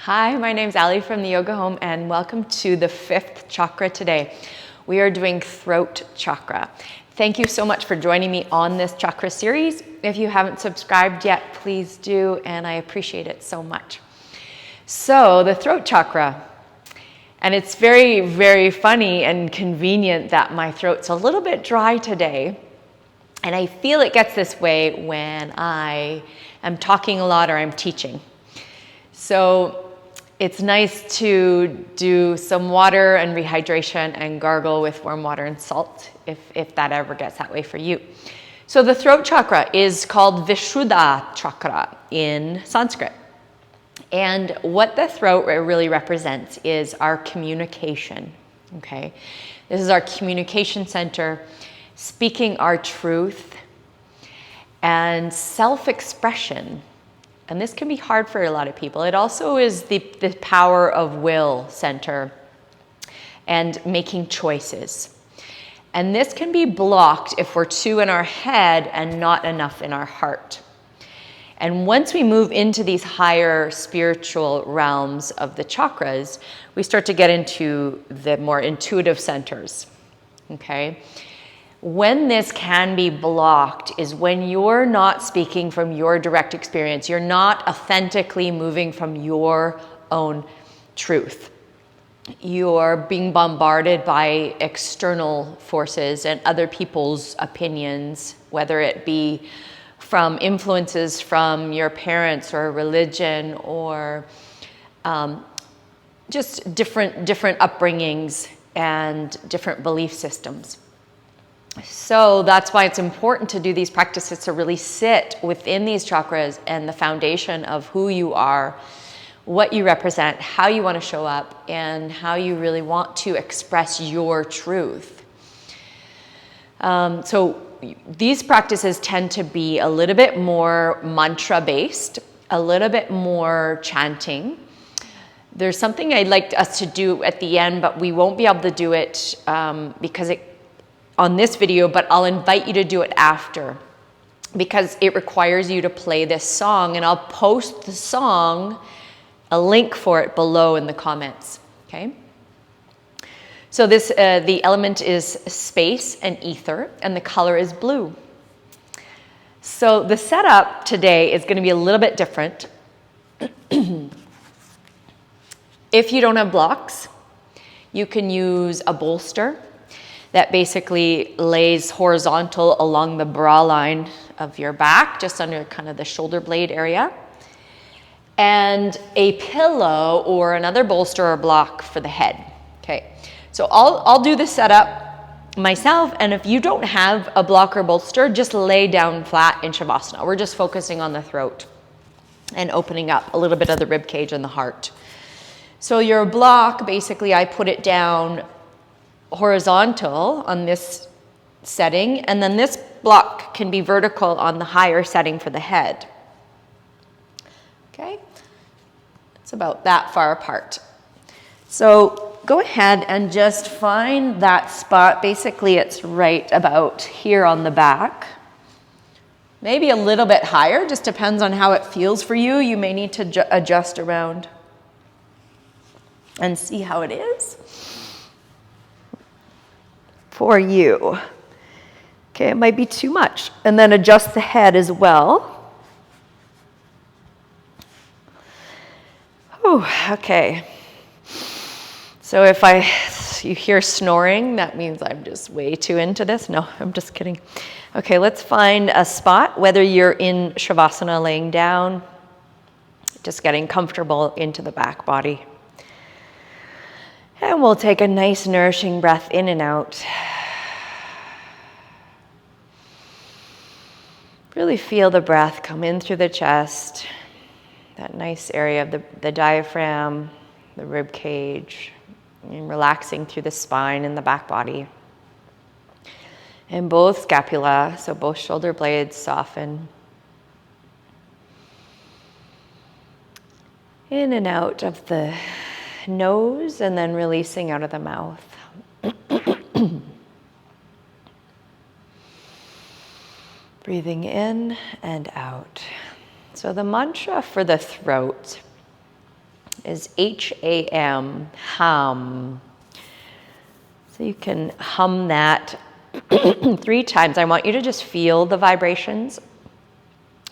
Hi, my name's Ali from the Yoga Home, and welcome to the 5th chakra today. We are doing throat chakra. Thank you so much for joining me on this chakra series. If you haven't subscribed yet, please do, and I appreciate it so much. So the throat chakra, and it's very, very funny and convenient that my throat's a little bit dry today. And I feel it gets this way when I am talking a lot or I'm teaching. So it's nice to do some water and rehydration and gargle with warm water and salt if that ever gets that way for you. So the throat chakra is called Vishuddha chakra in Sanskrit. And what the throat really represents is our communication, okay? This is our communication center, speaking our truth and self-expression. And this can be hard for a lot of people. It also is the power of will center and making choices. And this can be blocked if we're too in our head and not enough in our heart. And once we move into these higher spiritual realms of the chakras, we start to get into the more intuitive centers, okay? When this can be blocked is when you're not speaking from your direct experience. You're not authentically moving from your own truth. You're being bombarded by external forces and other people's opinions, whether it be from influences from your parents or religion or just different upbringings and different belief systems. So that's why it's important to do these practices to really sit within these chakras and the foundation of who you are, what you represent, how you want to show up, and how you really want to express your truth. So these practices tend to be a little bit more mantra-based, a little bit more chanting. There's something I'd like us to do at the end, but we won't be able to do it because on this video, but I'll invite you to do it after because it requires you to play this song, and I'll post the song, a link for it below in the comments, okay? So this, the element is space and ether, and the color is blue. So the setup today is gonna be a little bit different. If you don't have blocks, you can use a bolster that basically lays horizontal along the bra line of your back, just under kind of the shoulder blade area. And a pillow or another bolster or block for the head, okay? So I'll do the setup myself, and if you don't have a block or bolster, just lay down flat in Shavasana. We're just focusing on the throat and opening up a little bit of the rib cage and the heart. So your block, basically I put it down horizontal on this setting, and then this block can be vertical on the higher setting for the head. Okay, it's about that far apart. So go ahead and just find that spot. Basically it's right about here on the back, maybe a little bit higher, just depends on how it feels for you. You may need to adjust around and see how it is for you. Okay, it might be too much. And then adjust the head as well. Whew, okay. So if you hear snoring, that means I'm just way too into this. No, I'm just kidding. Okay, let's find a spot, whether you're in Shavasana laying down, just getting comfortable into the back body. And we'll take a nice nourishing breath in and out. Really feel the breath come in through the chest, that nice area of the diaphragm, the rib cage, and relaxing through the spine and the back body. And both scapula, so both shoulder blades soften. In and out of the nose, and then releasing out of the mouth. Breathing in and out. So the mantra for the throat is H-A-M, hum. So you can hum that 3 times. I want you to just feel the vibrations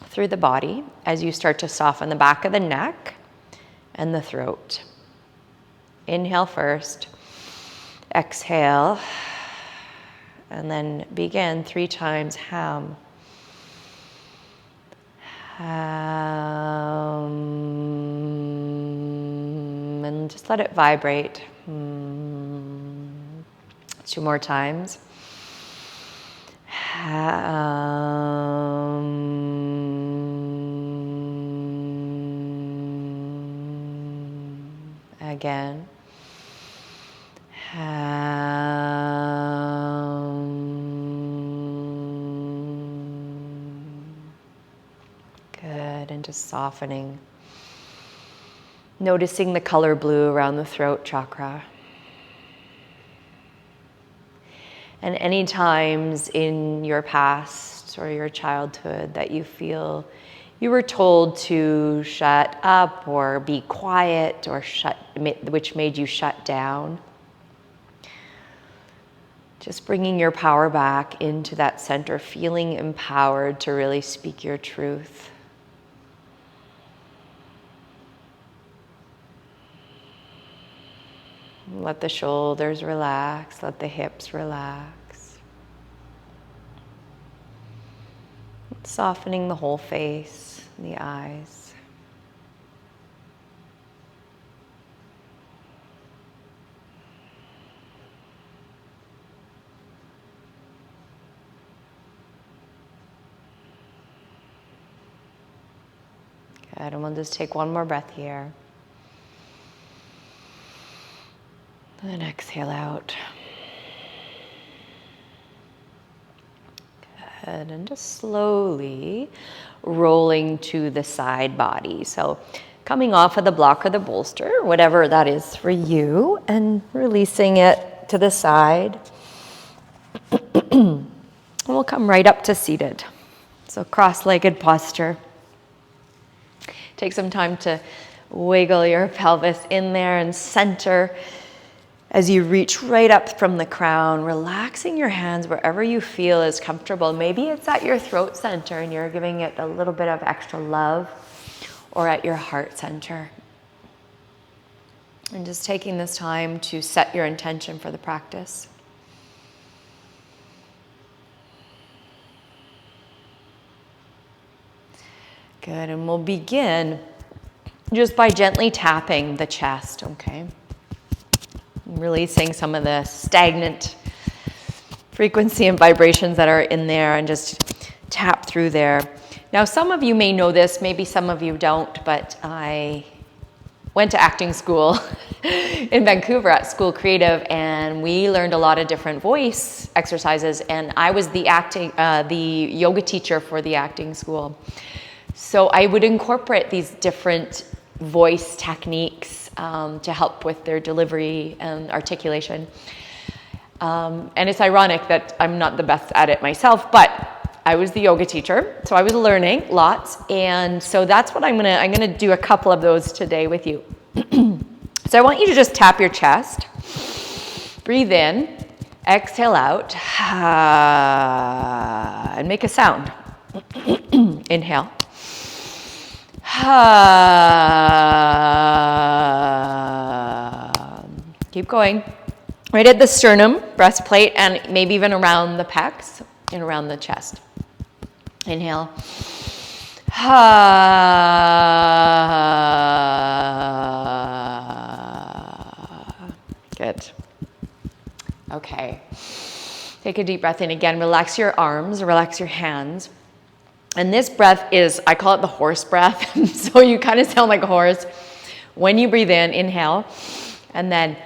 through the body as you start to soften the back of the neck and the throat. Inhale first, exhale, and then begin 3 times, hum. And just let it vibrate. 2 more times. Again. Good, and just softening. Noticing the color blue around the throat chakra. And any times in your past or your childhood that you feel you were told to shut up or be quiet or which made you shut down, just bringing your power back into that center, feeling empowered to really speak your truth. Let the shoulders relax, let the hips relax. Softening the whole face, the eyes. Good, and we'll just take one more breath here. And then exhale out. Good, and just slowly rolling to the side body. So coming off of the block or the bolster, whatever that is for you, and releasing it to the side. And we'll come right up to seated. So cross-legged posture. Take some time to wiggle your pelvis in there and center as you reach right up from the crown, relaxing your hands wherever you feel is comfortable. Maybe it's at your throat center and you're giving it a little bit of extra love, or at your heart center. And just taking this time to set your intention for the practice. Good, and we'll begin just by gently tapping the chest, okay? Releasing some of the stagnant frequency and vibrations that are in there, and just tap through there. Now, some of you may know this, maybe some of you don't, but I went to acting school in Vancouver at School Creative, and we learned a lot of different voice exercises, and I was the yoga teacher for the acting school. So I would incorporate these different voice techniques to help with their delivery and articulation. And it's ironic that I'm not the best at it myself, but I was the yoga teacher, so I was learning lots. And so that's what I'm gonna do a couple of those today with you. So I want you to just tap your chest, breathe in, exhale out, and make a sound. Inhale. Keep going. Right at the sternum, breastplate, and maybe even around the pecs and around the chest. Inhale. Good. Okay. Take a deep breath in again. Relax your arms, relax your hands. And this breath is, I call it the horse breath. So you kind of sound like a horse. When you breathe in, inhale, and then,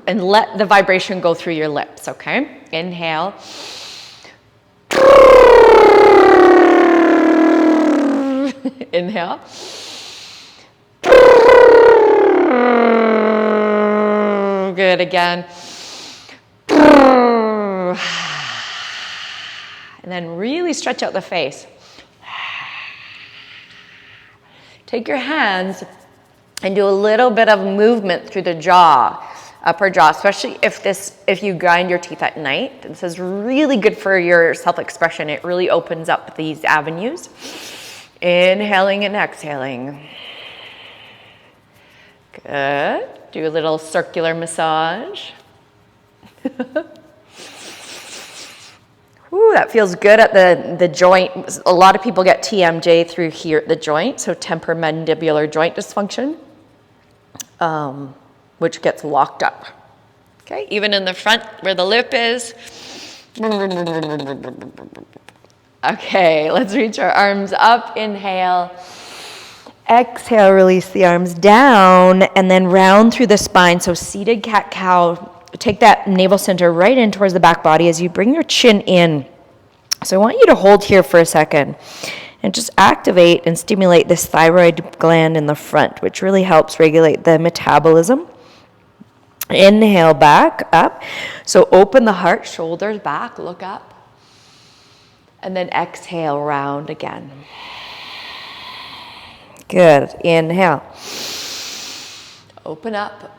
and let the vibration go through your lips, okay? Inhale. Inhale. Good, again. And then really stretch out the face. Take your hands And do a little bit of movement through the jaw, upper jaw, especially if you grind your teeth at night. This is really good for your self-expression. It really opens up these avenues. Inhaling and exhaling. Good. Do a little circular massage. Ooh, that feels good at the joint. A lot of people get TMJ through here at the joint, so temporomandibular joint dysfunction, which gets locked up. Okay, even in the front where the lip is. Okay, let's reach our arms up. Inhale. Exhale, release the arms down, and then round through the spine. So seated cat-cow. Take that navel center right in towards the back body as you bring your chin in. So I want you to hold here for a second and just activate and stimulate this thyroid gland in the front, which really helps regulate the metabolism. Inhale back up. So open the heart, shoulders back, look up. And then exhale, round again. Good. Inhale. Open up.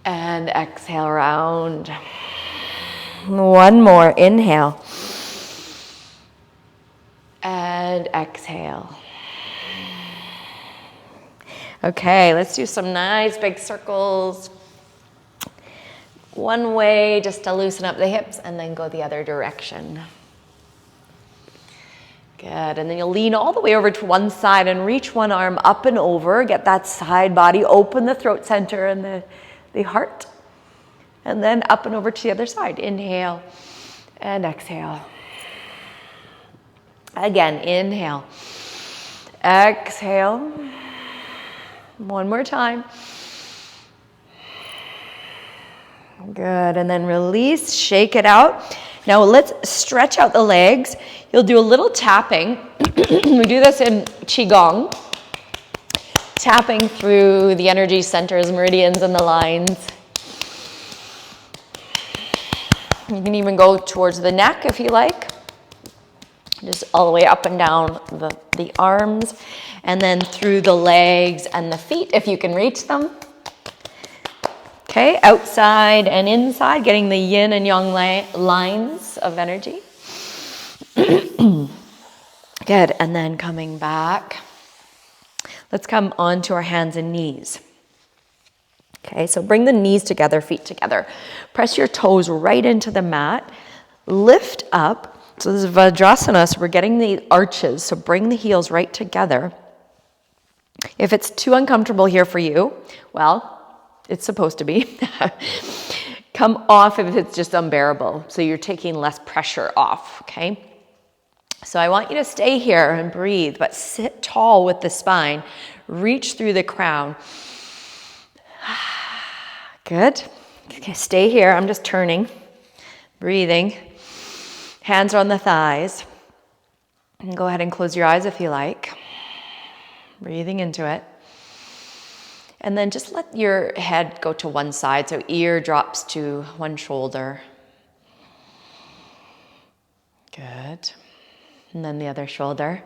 And exhale, round. One more. Inhale. And exhale. Okay, let's do some nice big circles. One way just to loosen up the hips and then go the other direction. Good, and then you'll lean all the way over to one side and reach one arm up and over. Get that side body, open the throat center and the heart. And then up and over to the other side. Inhale and exhale. Again, inhale. Exhale. One more time. Good, and then release, shake it out. Now let's stretch out the legs. You'll do a little tapping. We do this in Qigong. Tapping through the energy centers, meridians, and the lines. You can even go towards the neck if you like. Just all the way up and down the arms. And then through the legs and the feet if you can reach them. Okay, outside and inside, getting the yin and yang lines of energy. Good, and then coming back. Let's come onto our hands and knees. Okay, so bring the knees together, feet together. Press your toes right into the mat. Lift up. So this is Vajrasana, so we're getting the arches. So bring the heels right together. If it's too uncomfortable here for you, well, it's supposed to be. Come off if it's just unbearable. So you're taking less pressure off, okay? So I want you to stay here and breathe, but sit tall with the spine. Reach through the crown. Good. Okay, stay here. I'm just turning. Breathing. Hands are on the thighs. And go ahead and close your eyes if you like. Breathing into it. And then just let your head go to one side, so ear drops to one shoulder. Good. And then the other shoulder.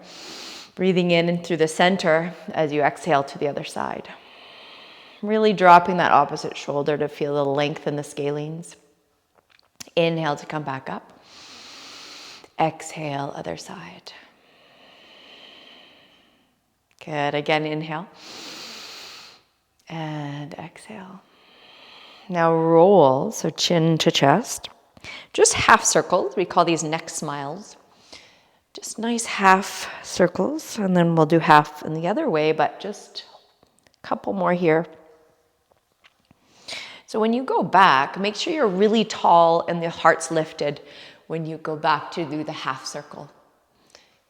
Breathing in and through the center as you exhale to the other side. Really dropping that opposite shoulder to feel the length in the scalenes. Inhale to come back up. Exhale, other side. Good. Again, inhale. And exhale. Now roll, so chin to chest. Just half circles. We call these neck smiles. Just nice half circles. And then we'll do half in the other way, but just a couple more here. So when you go back, make sure you're really tall and the heart's lifted when you go back to do the half circle.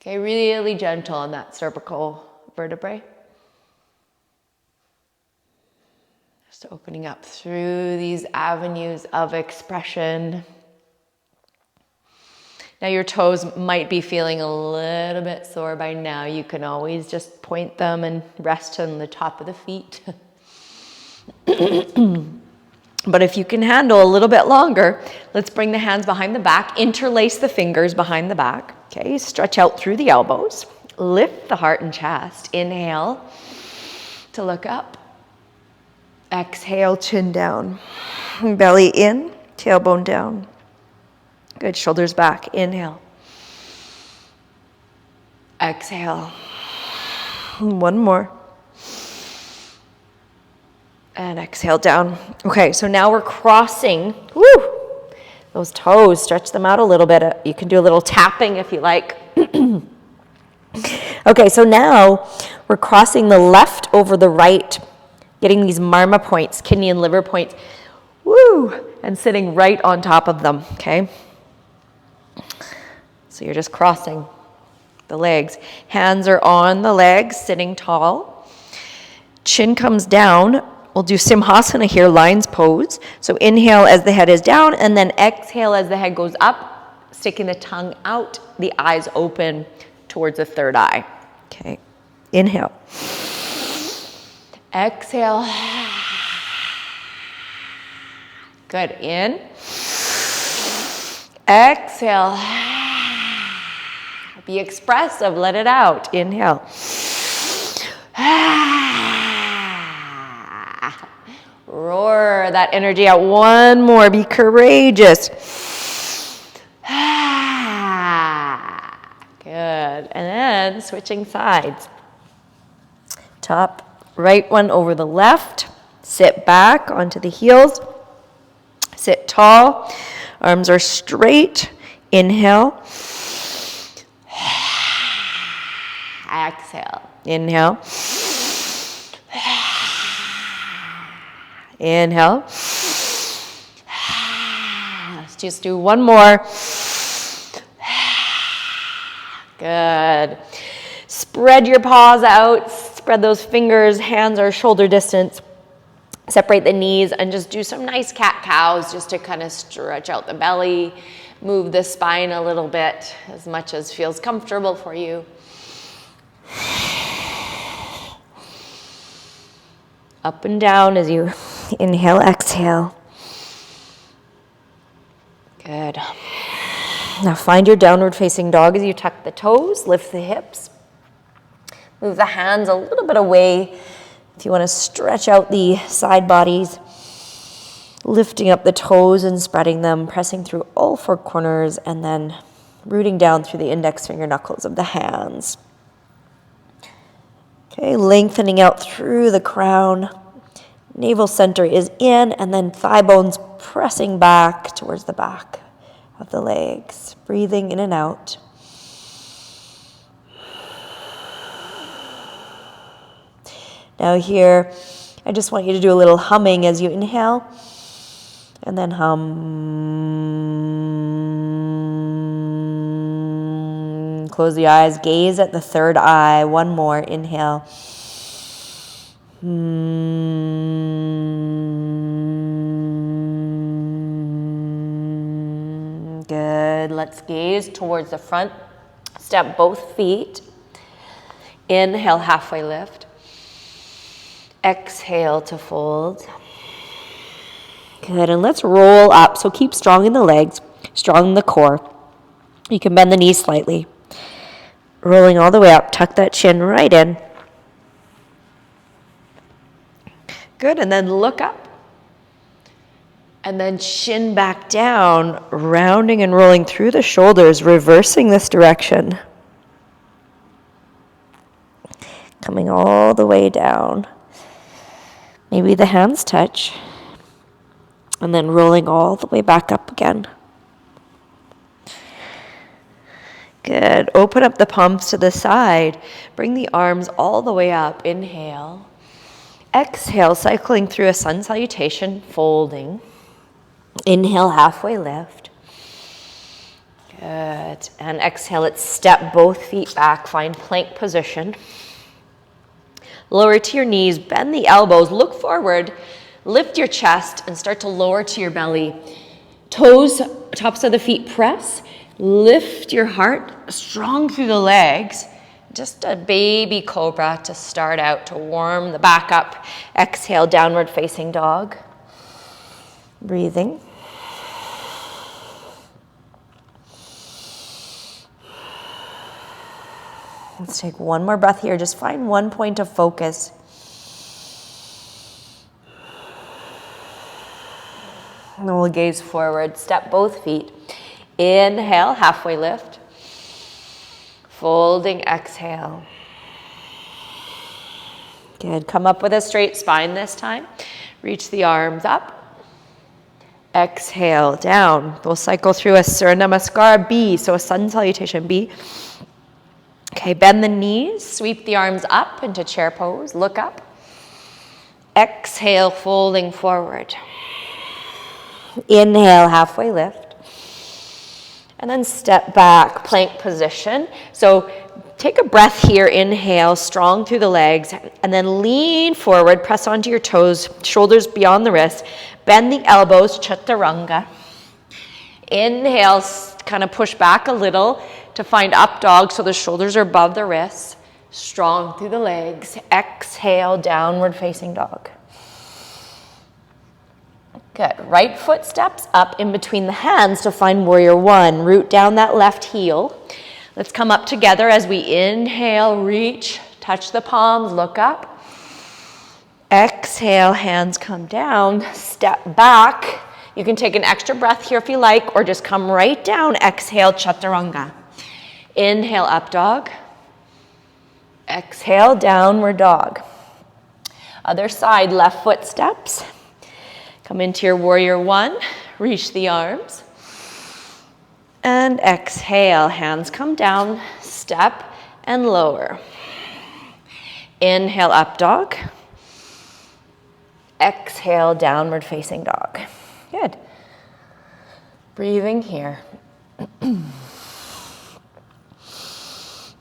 Okay, really gentle on that cervical vertebrae. Just opening up through these avenues of expression. Now your toes might be feeling a little bit sore by now. You can always just point them and rest on the top of the feet. But if you can handle a little bit longer, let's bring the hands behind the back, interlace the fingers behind the back. Okay, stretch out through the elbows. Lift the heart and chest. Inhale to look up. Exhale, chin down. Belly in, tailbone down. Good, shoulders back. Inhale. Exhale. One more. And exhale down. Okay, so now we're crossing. Woo! Those toes, stretch them out a little bit. You can do a little tapping if you like. Okay, so now we're crossing the left over the right, getting these marma points, kidney and liver points. Woo! And sitting right on top of them, okay? So you're just crossing the legs. Hands are on the legs, sitting tall. Chin comes down. We'll do Simhasana here, lion's pose. So inhale as the head is down, and then exhale as the head goes up, sticking the tongue out, the eyes open towards the third eye. Okay, inhale. Exhale. Good, in. Exhale. Be expressive, let it out. Inhale. Roar that energy out. One more. Be courageous. Good. And then switching sides. Top right one over the left. Sit back onto the heels. Sit tall. Arms are straight. Inhale. Exhale. Inhale. Inhale. Let's just do one more. Good. Spread your paws out. Spread those fingers. Hands are shoulder distance. Separate the knees and just do some nice cat-cows just to kind of stretch out the belly. Move the spine a little bit as much as feels comfortable for you. Up and down as you inhale, exhale. Good. Now find your downward facing dog as you tuck the toes, lift the hips. Move the hands a little bit away if you want to stretch out the side bodies. Lifting up the toes and spreading them, pressing through all four corners, and then rooting down through the index finger knuckles of the hands. Okay, lengthening out through the crown. Navel center is in, and then thigh bones pressing back towards the back of the legs. Breathing in and out. Now here, I just want you to do a little humming as you inhale, and then hum. Close the eyes, gaze at the third eye. One more, inhale. Good. Let's gaze towards the front. Step both feet. Inhale, halfway lift. Exhale to fold. Good. And let's roll up. So keep strong in the legs, strong in the core. You can bend the knees slightly. Rolling all the way up. Tuck that chin right in. Good. And then look up. And then chin back down, rounding and rolling through the shoulders, reversing this direction. Coming all the way down. Maybe the hands touch. And then rolling all the way back up again. Good. Open up the palms to the side. Bring the arms all the way up. Inhale. Exhale, cycling through a sun salutation, folding. Inhale, halfway lift. Good. And exhale, let's step both feet back. Find plank position. Lower to your knees, bend the elbows, look forward, lift your chest, and start to lower to your belly. Toes, tops of the feet press. Lift your heart strong through the legs. Just a baby cobra to start out, to warm the back up. Exhale, downward facing dog. Breathing. Let's take one more breath here. Just find one point of focus. And then we'll gaze forward, step both feet. Inhale, halfway lift. Folding, exhale. Good, come up with a straight spine this time. Reach the arms up. Exhale, down. We'll cycle through a Surya Namaskar B, so a sun salutation B. Okay, bend the knees, sweep the arms up into chair pose, look up. Exhale, folding forward. Inhale, halfway lift. And then step back, plank position. So take a breath here, inhale, strong through the legs, and then lean forward, press onto your toes, shoulders beyond the wrists, bend the elbows, chaturanga. Inhale, kind of push back a little to find up dog, so the shoulders are above the wrists, strong through the legs. Exhale, downward facing dog. Good. Right foot steps up in between the hands to find warrior one. Root down that left heel. Let's come up together as we inhale, reach, touch the palms, look up. Exhale, hands come down, step back. You can take an extra breath here if you like, or just come right down. Exhale, chaturanga. Inhale, up dog. Exhale, downward dog. Other side, left foot steps. Come into your warrior one, reach the arms. And exhale, hands come down, step and lower. Inhale, up dog. Exhale, downward facing dog. Good. Breathing here.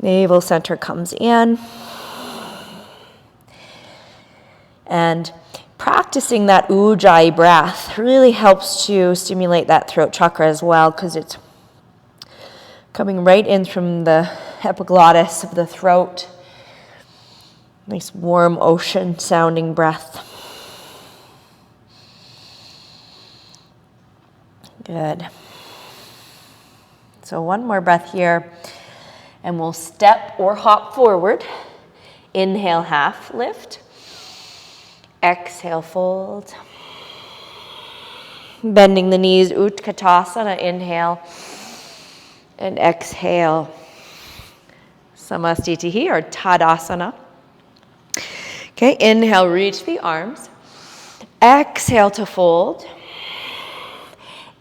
Navel center comes in. And practicing that ujjayi breath really helps to stimulate that throat chakra as well, because it's coming right in from the epiglottis of the throat. Nice warm ocean sounding breath. Good. So one more breath here, and we'll step or hop forward. Inhale, half lift. Exhale, fold. Bending the knees, Utkatasana, inhale. And exhale, Samastitihi or Tadasana. Okay, inhale, reach the arms. Exhale to fold.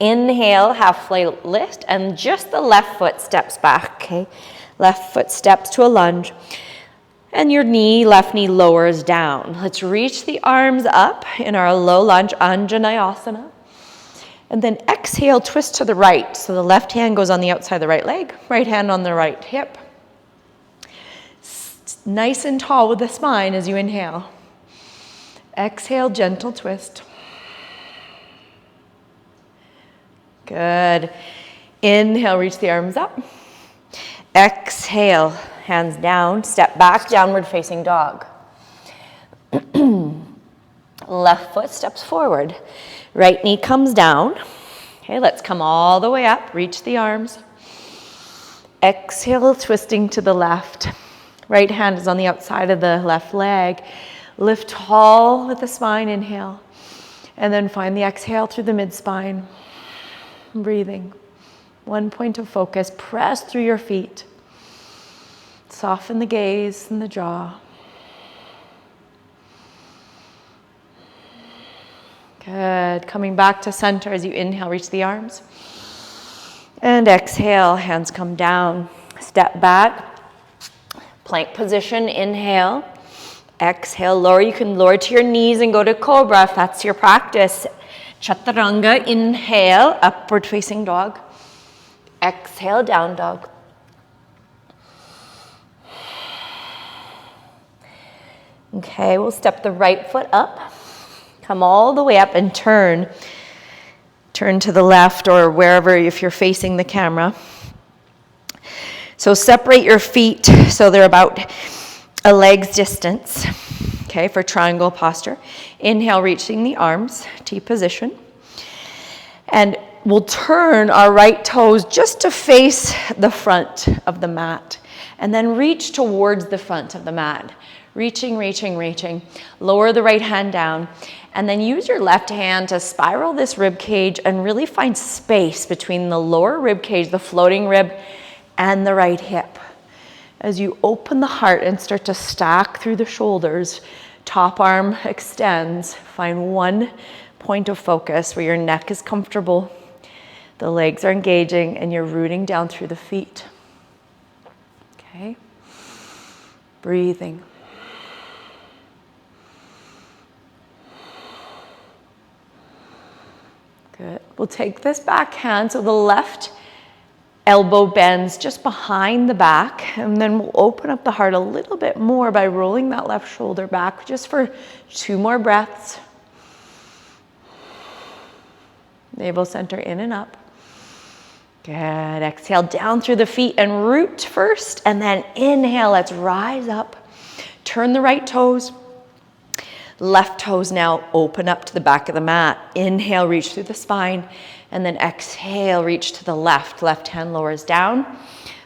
Inhale, halfway lift, and just the left foot steps back, okay? Left foot steps to a lunge. And your knee, left knee lowers down. Let's reach the arms up in our low lunge, Anjaneyasana. And then exhale, twist to the right. So the left hand goes on the outside of the right leg, right hand on the right hip. Nice and tall with the spine as you inhale. Exhale, gentle twist. Good. Inhale, reach the arms up. Exhale, hands down, step back, downward facing dog. Left foot steps forward. Right knee comes down. Okay, let's come all the way up, reach the arms. Exhale, twisting to the left. Right hand is on the outside of the left leg. Lift tall with the spine, inhale. And then find the exhale through the mid-spine. Breathing. One point of focus, press through your feet. Soften the gaze and the jaw. Good. Coming back to center as you inhale, reach the arms. And exhale, hands come down. Step back. Plank position, inhale. Exhale, lower. You can lower to your knees and go to cobra if that's your practice. Chaturanga, inhale, upward facing dog. Exhale, down dog. Okay, we'll step the right foot up. Come all the way up and turn. Turn to the left or wherever if you're facing the camera. So separate your feet so they're about a leg's distance. Okay, for triangle posture. Inhale, reaching the arms, T position. And we'll turn our right toes just to face the front of the mat. And then reach towards the front of the mat. Reaching, reaching, reaching. Lower the right hand down. And then use your left hand to spiral this rib cage and really find space between the lower rib cage, the floating rib, and the right hip. As you open the heart and start to stack through the shoulders, top arm extends. Find one point of focus where your neck is comfortable, the legs are engaging, and you're rooting down through the feet. Okay? Breathing. Good. We'll take this back hand, so the left elbow bends just behind the back, and then we'll open up the heart a little bit more by rolling that left shoulder back just for 2 more breaths. Navel center in and up. Good. Exhale down through the feet and root first, and then inhale. Let's rise up. Turn the right toes. Left toes now open up to the back of the mat. Inhale, reach through the spine. And then exhale, reach to the left. Left hand lowers down.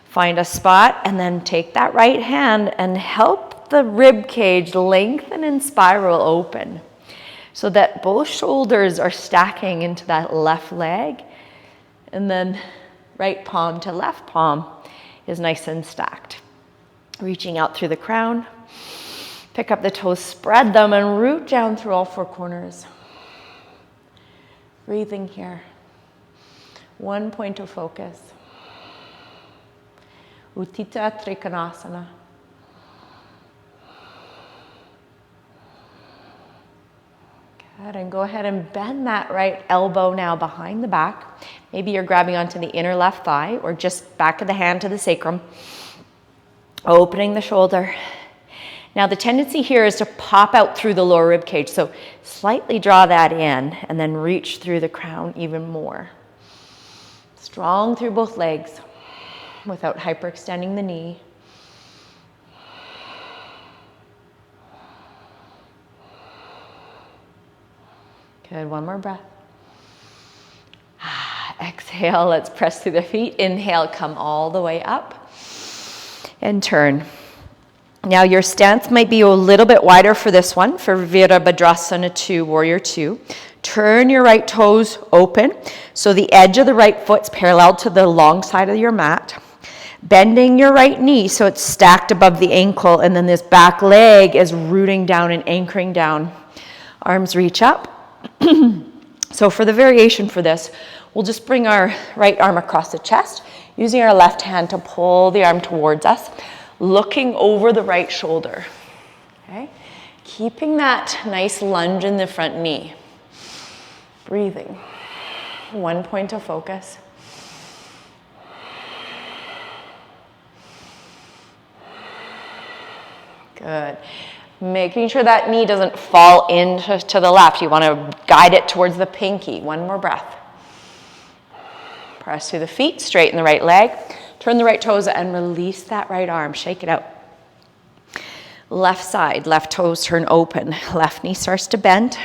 Find a spot and then take that right hand and help the rib cage lengthen and spiral open so that both shoulders are stacking into that left leg. And then right palm to left palm is nice and stacked. Reaching out through the crown. Pick up the toes, spread them, and root down through all 4 corners. Breathing here. One point of focus. Utthita Trikonasana. Good, and go ahead and bend that right elbow now behind the back. Maybe you're grabbing onto the inner left thigh or just back of the hand to the sacrum. Opening the shoulder. Now the tendency here is to pop out through the lower rib cage, so slightly draw that in and then reach through the crown even more. Strong through both legs without hyperextending the knee. Good, one more breath. Exhale, let's press through the feet. Inhale, come all the way up and turn. Now your stance might be a little bit wider for this one, for Virabhadrasana 2, Warrior 2. Turn your right toes open, so the edge of the right foot's parallel to the long side of your mat. Bending your right knee so it's stacked above the ankle, and then this back leg is rooting down and anchoring down. Arms reach up. So for the variation for this, we'll just bring our right arm across the chest, using our left hand to pull the arm towards us, looking over the right shoulder. Okay? Keeping that nice lunge in the front knee. Breathing. One point of focus. Good. Making sure that knee doesn't fall into the left. You want to guide it towards the pinky. One more breath. Press through the feet, straighten the right leg. Turn the right toes and release that right arm. Shake it out. Left side, left toes turn open. Left knee starts to bend.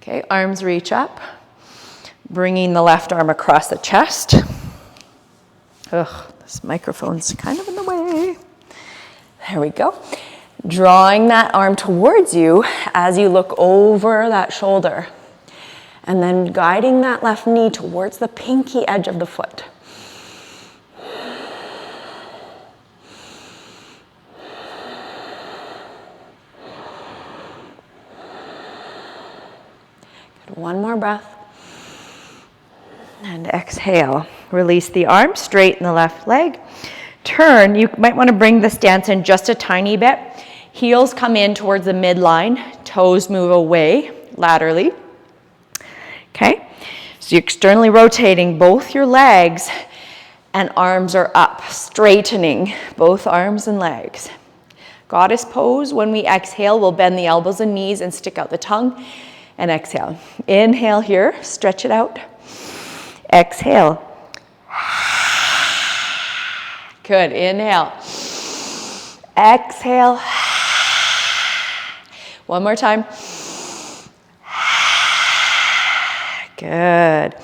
Okay, arms reach up. Bringing the left arm across the chest. Ugh, this microphone's kind of in the way. There we go. Drawing that arm towards you as you look over that shoulder. And then guiding that left knee towards the pinky edge of the foot. Good. One more breath. And exhale. Release the arm, straighten the left leg. Turn. You might want to bring the stance in just a tiny bit. Heels come in towards the midline. Toes move away laterally. Okay? So you're externally rotating both your legs and arms are up, straightening both arms and legs. Goddess pose. When we exhale, we'll bend the elbows and knees and stick out the tongue and exhale. Inhale here, stretch it out. Exhale. Good. Inhale. Exhale. One more time. Good.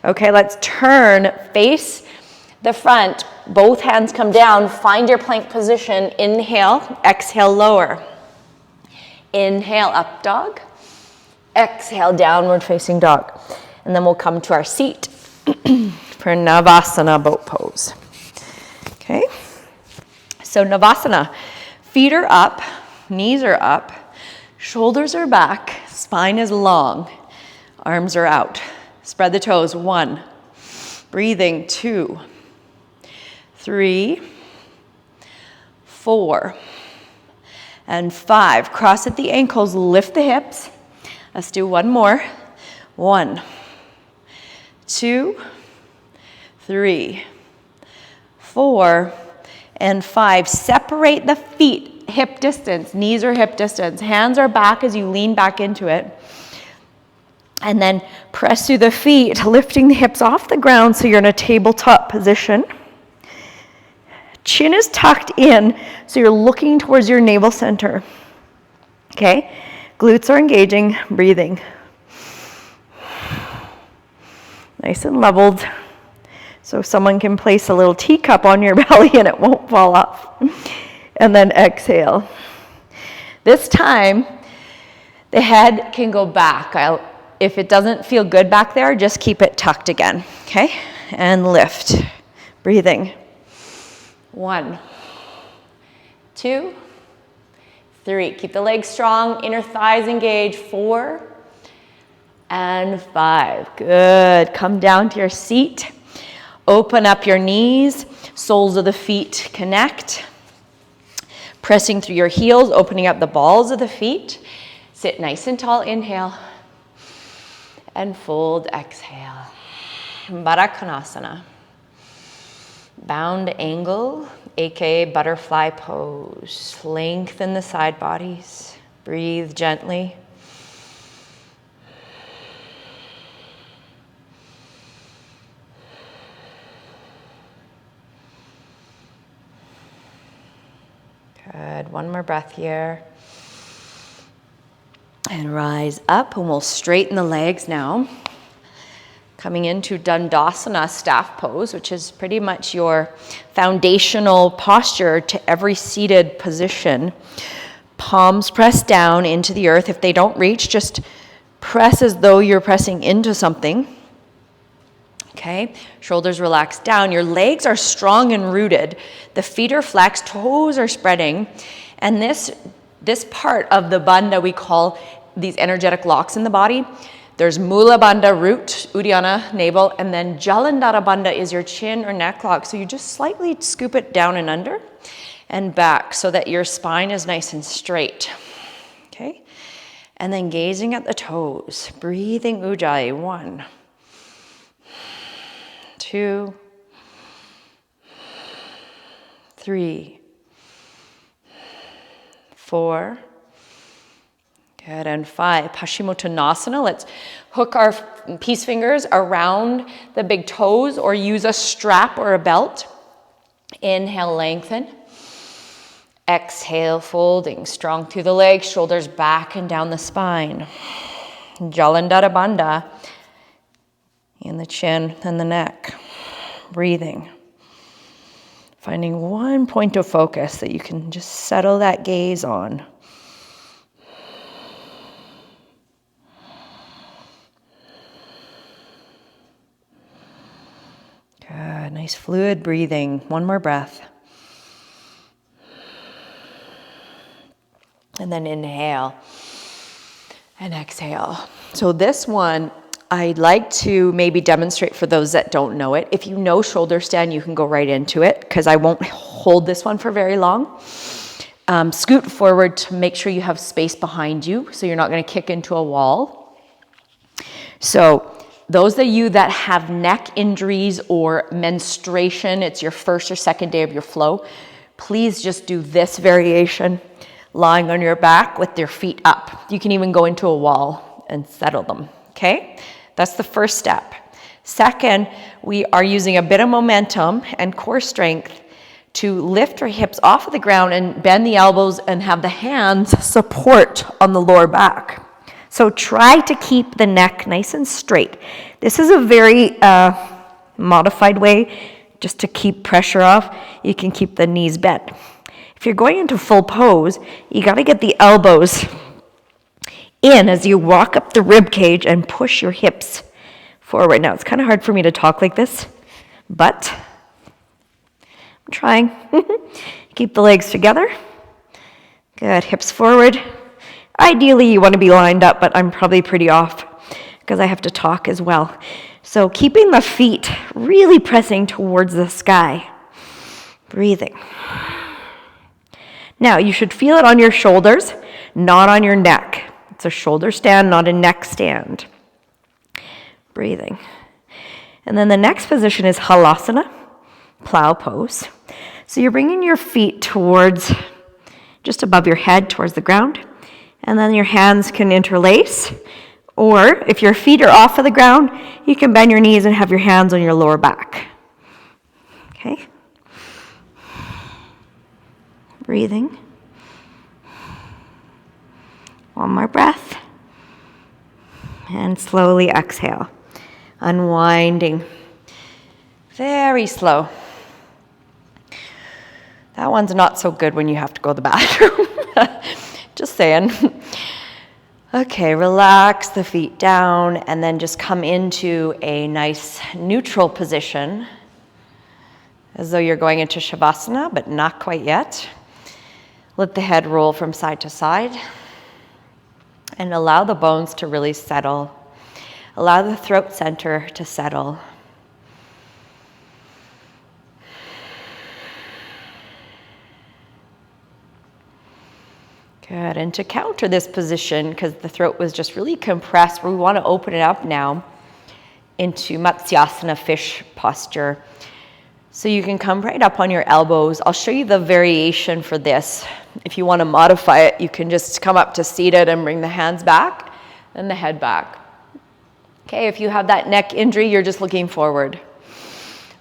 Okay, let's turn, face the front, Both hands come down. Find your plank position. Inhale, exhale, lower. Inhale, up dog. Exhale, downward facing dog. And then we'll come to our seat for Navasana boat pose. Okay? So Navasana, feet are up, knees are up, shoulders are back, spine is long, arms are out. Spread the toes. 1, breathing. 2, 3, 4, and 5. Cross at the ankles, lift the hips. Let's do one more. 1, 2, 3, 4, and 5. Separate the feet, hip distance. Knees are hip distance. Hands are back as you lean back into it. And then press through the feet, lifting the hips off the ground so you're in a tabletop position. Chin is tucked in, so you're looking towards your navel center. Okay? Glutes are engaging, breathing. Nice and leveled, so someone can place a little teacup on your belly and it won't fall off. And then exhale. This time, the head can go back. If it doesn't feel good back there, just keep it tucked again, okay? And lift, breathing. 1, 2, 3. Keep the legs strong, inner thighs engaged. 4 and 5. Good. Come down to your seat. Open up your knees. Soles of the feet connect. Pressing through your heels, opening up the balls of the feet. Sit nice and tall. Inhale. And fold, exhale. Baddha Konasana. Bound angle, aka butterfly pose. Lengthen the side bodies. Breathe gently. Good. One more breath here. And rise up, and we'll straighten the legs now. Coming into Dandasana, staff pose, which is pretty much your foundational posture to every seated position. Palms press down into the earth. If they don't reach, just press as though you're pressing into something. Okay, shoulders relax down. Your legs are strong and rooted. The feet are flexed, toes are spreading. And this part of the bandha we call these energetic locks in the body. There's Mula Bandha, root, Uddiyana, navel, and then Jalandhara Bandha is your chin or neck lock. So you just slightly scoop it down and under and back so that your spine is nice and straight. Okay, and then gazing at the toes, breathing Ujjayi. 1, 2, 3, 4. Good, and 5. Paschimottanasana. Let's hook our peace fingers around the big toes or use a strap or a belt. Inhale, lengthen. Exhale, folding. Strong through the legs, shoulders back and down the spine. Jalandhara Bandha in the chin and the neck. Breathing. Finding one point of focus that you can just settle that gaze on. Good, nice fluid breathing. One more breath. And then inhale and exhale. So this one, I'd like to maybe demonstrate for those that don't know it. If you know shoulder stand, you can go right into it because I won't hold this one for very long. Scoot forward to make sure you have space behind you so you're not going to kick into a wall. So those of you that have neck injuries or menstruation, it's your first or second day of your flow, please just do this variation, lying on your back with your feet up. You can even go into a wall and settle them, okay? That's the first step. Second, we are using a bit of momentum and core strength to lift our hips off of the ground and bend the elbows and have the hands support on the lower back. So try to keep the neck nice and straight. This is a very modified way just to keep pressure off, you can keep the knees bent. If you're going into full pose, you got to get the elbows in as you walk up the rib cage and push your hips forward. Now, it's kind of hard for me to talk like this, but I'm trying. Keep the legs together. Good, hips forward. Ideally, you want to be lined up, but I'm probably pretty off because I have to talk as well. So keeping the feet really pressing towards the sky. Breathing. Now, you should feel it on your shoulders, not on your neck. It's a shoulder stand, not a neck stand. Breathing. And then the next position is halasana, plow pose. So you're bringing your feet towards, just above your head, towards the ground. And then your hands can interlace. Or if your feet are off of the ground, you can bend your knees and have your hands on your lower back. Okay? Breathing. One more breath. And slowly exhale. Unwinding. Very slow. That one's not so good when you have to go to the bathroom. Just saying. Okay, relax the feet down and then just come into a nice neutral position as though you're going into Shavasana, but not quite yet. Let the head roll from side to side and allow the bones to really settle. Allow the throat center to settle. Good, and to counter this position, because the throat was just really compressed, we want to open it up now into Matsyasana, fish posture. So you can come right up on your elbows. I'll show you the variation for this. If you want to modify it, you can just come up to seated and bring the hands back and the head back. Okay, if you have that neck injury, you're just looking forward.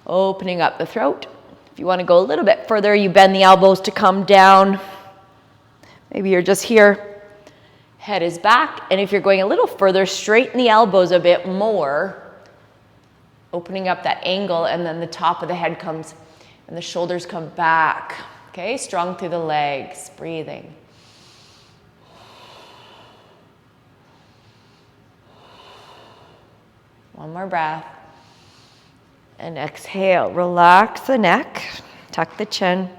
Opening up the throat. If you want to go a little bit further, you bend the elbows to come down. Maybe you're just here, head is back, and if you're going a little further, straighten the elbows a bit more, opening up that angle, and then the top of the head comes, and the shoulders come back. Okay, strong through the legs, breathing. One more breath, and exhale, relax the neck, tuck the chin.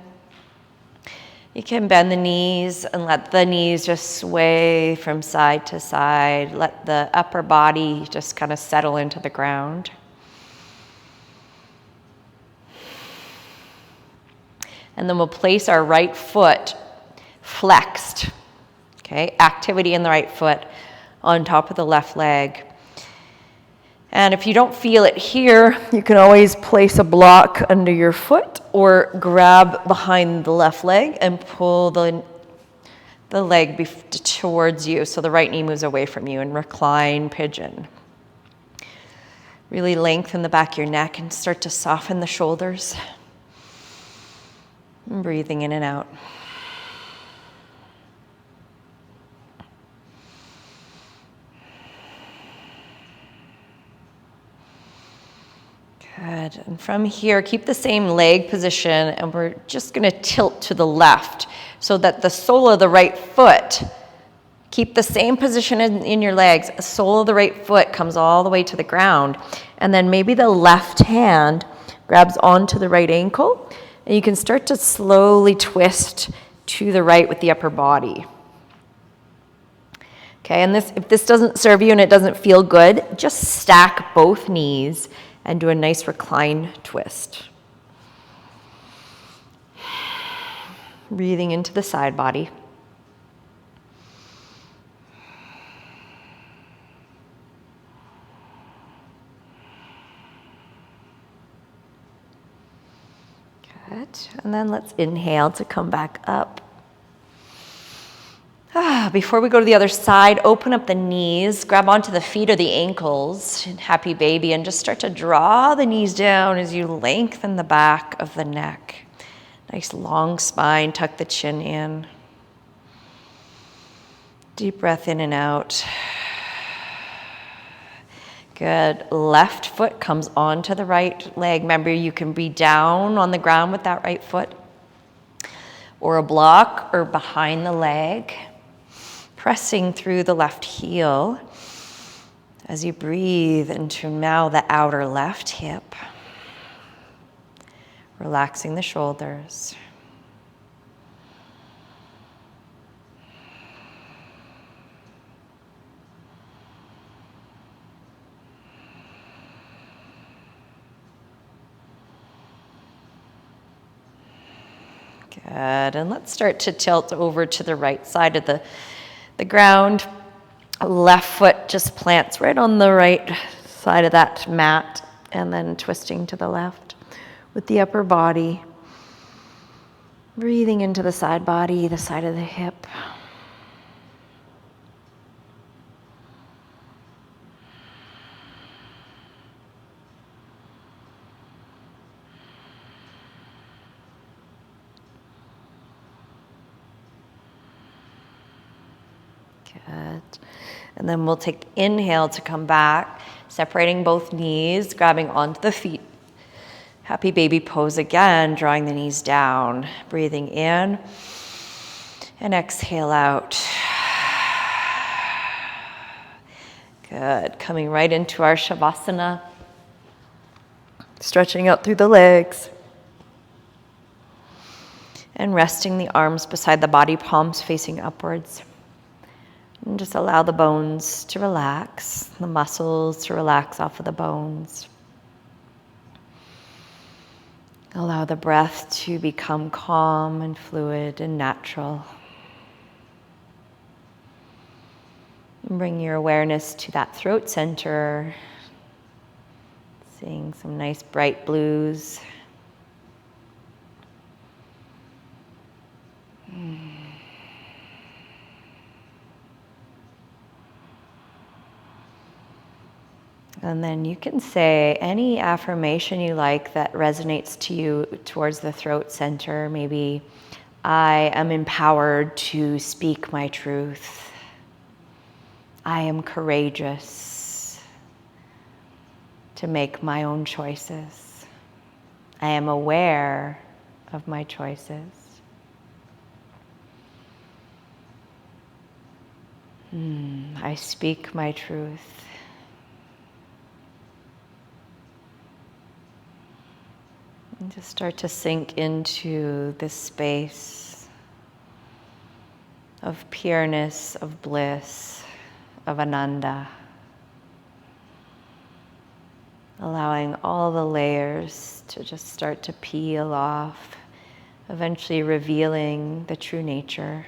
You can bend the knees and let the knees just sway from side to side. Let the upper body just kind of settle into the ground. And then we'll place our right foot flexed. Okay, activity in the right foot on top of the left leg. And if you don't feel it here, you can always place a block under your foot or grab behind the left leg and pull the leg towards you so the right knee moves away from you and recline pigeon. Really lengthen the back of your neck and start to soften the shoulders. And breathing in and out. Good. And from here, keep the same leg position, and we're just going to tilt to the left so that the sole of the right foot, keep the same position in your legs. The sole of the right foot comes all the way to the ground. And then maybe the left hand grabs onto the right ankle, and you can start to slowly twist to the right with the upper body. Okay, and if this doesn't serve you and it doesn't feel good, just stack both knees and do a nice recline twist. Breathing into the side body. Good. And then let's inhale to come back up. Before we go to the other side, open up the knees, grab onto the feet or the ankles, happy baby, and just start to draw the knees down as you lengthen the back of the neck. Nice long spine, tuck the chin in. Deep breath in and out. Good. Left foot comes onto the right leg. Remember, you can be down on the ground with that right foot, or a block, or behind the leg. Pressing through the left heel as you breathe into now the outer left hip. Relaxing the shoulders. Good, and let's start to tilt over to the right side of the ground. Left foot just plants right on the right side of that mat, and then twisting to the left with the upper body. Breathing into the side body, the side of the hip. Good. And then we'll take inhale to come back, separating both knees, grabbing onto the feet. Happy baby pose again, drawing the knees down. Breathing in and exhale out. Good. Coming right into our Shavasana. Stretching out through the legs. And resting the arms beside the body, palms facing upwards. And just allow the bones to relax, the muscles to relax off of the bones. Allow the breath to become calm and fluid and natural. And bring your awareness to that throat center. Seeing some nice bright blues. And then you can say any affirmation you like that resonates to you towards the throat center. Maybe, I am empowered to speak my truth. I am courageous to make my own choices. I am aware of my choices. I speak my truth. And just start to sink into this space of pureness, of bliss, of ananda. Allowing all the layers to just start to peel off, eventually revealing the true nature.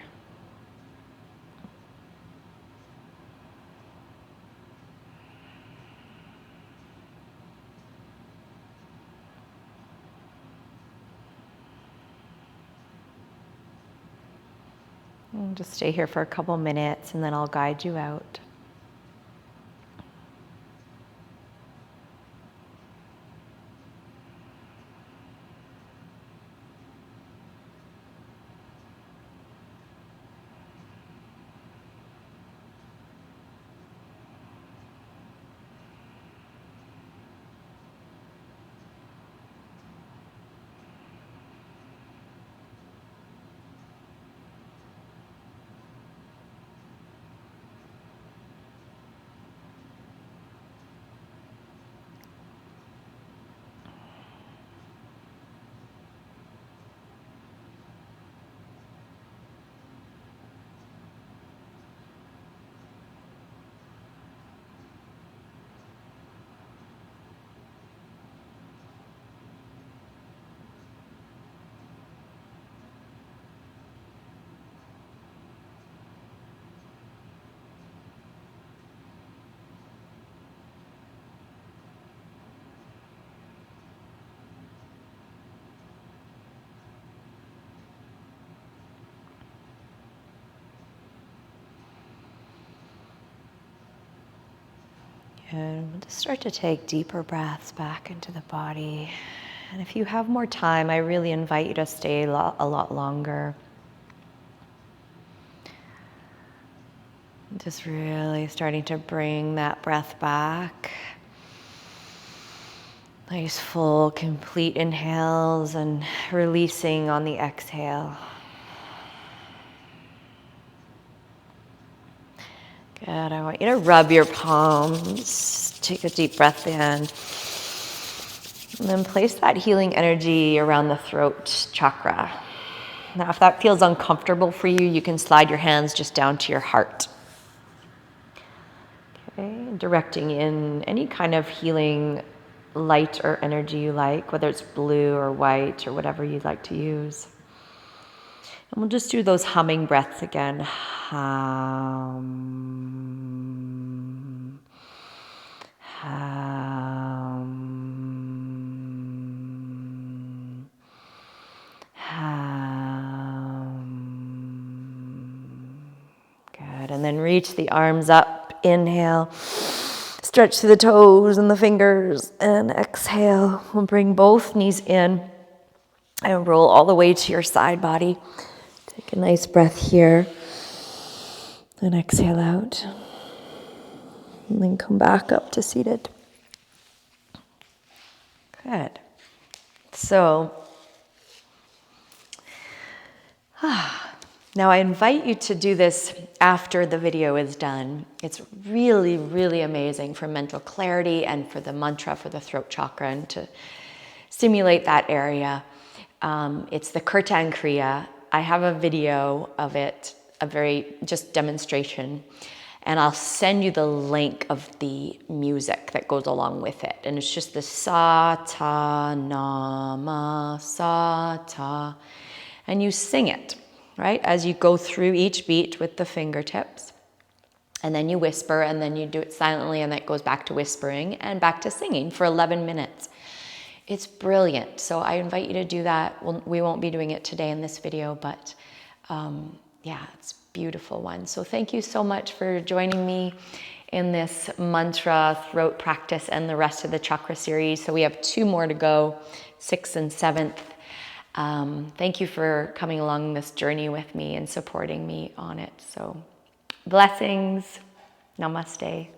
And just stay here for a couple minutes and then I'll guide you out. And we'll just start to take deeper breaths back into the body. And if you have more time, I really invite you to stay a lot longer. Just really starting to bring that breath back. Nice full, complete inhales and releasing on the exhale. Good. I want you to rub your palms. Take a deep breath in. And then place that healing energy around the throat chakra. Now, if that feels uncomfortable for you, you can slide your hands just down to your heart. Okay, directing in any kind of healing light or energy you like, whether it's blue or white or whatever you'd like to use. And we'll just do those humming breaths again. Hum, hum, hum. Good. And then reach the arms up. Inhale. Stretch through the toes and the fingers, and exhale. We'll bring both knees in and roll all the way to your side body. Take a nice breath here, and exhale out. And then come back up to seated. Good. So, now I invite you to do this after the video is done. It's really, really amazing for mental clarity and for the mantra for the throat chakra and to stimulate that area. It's the Kirtan kriya. I have a video of it, a very just demonstration, and I'll send you the link of the music that goes along with it. And it's just the sa, ta, na, ma, sa, ta, and you sing it, right? As you go through each beat with the fingertips, and then you whisper, and then you do it silently, and that goes back to whispering and back to singing for 11 minutes. It's brilliant. So I invite you to do that. We won't be doing it today in this video, but yeah, it's a beautiful one. So thank you so much for joining me in this mantra throat practice and the rest of the chakra series. So we have 2 more to go, 6th and 7th. Thank you for coming along this journey with me and supporting me on it. So blessings. Namaste.